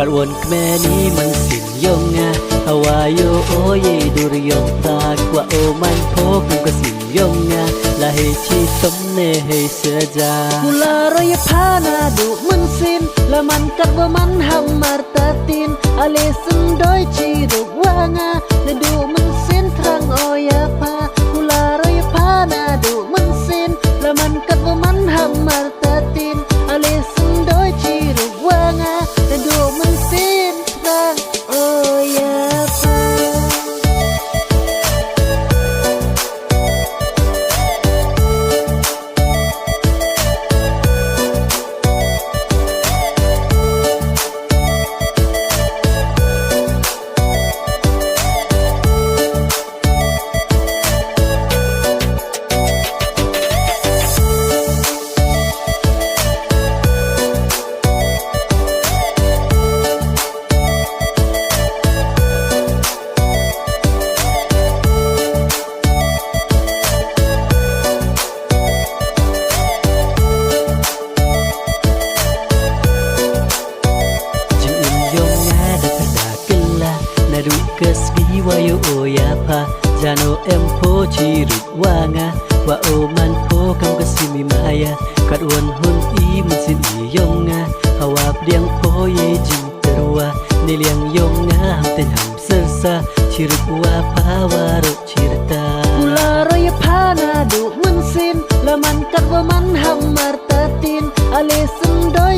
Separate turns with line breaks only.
กัดวนแม่นี้มันสิ้นยงงาฮาวาโยโอเยดูรยงตากว่าโอมันโพกุก็สิ้นยงงาละให้ชีสมเนให้เสือจากุลารอยพานาดูมันสิ้นละมันกัดว่ามันหำมาตาตินอเลสันโดยชีรุกว่างาและดูมันสิ้นทรังโอยาพากุลารอยพานาดูมันสิ้นละมันกัดว่ามันหำมาตาตินอเลสันโดยชีรุกว่างาและดูมันสิ้นทรังโอยาพาKesbi wayo oyapa jano empo cirut wanga wa oman po kam kasimi maya kadwan hun i munsin i yonga hawap diang po ye jing terwa niliang yonga hamten ham sersa cirut wa pawaro cirta kularo ya pana du munsin laman kadwa man ham martatin alesun doi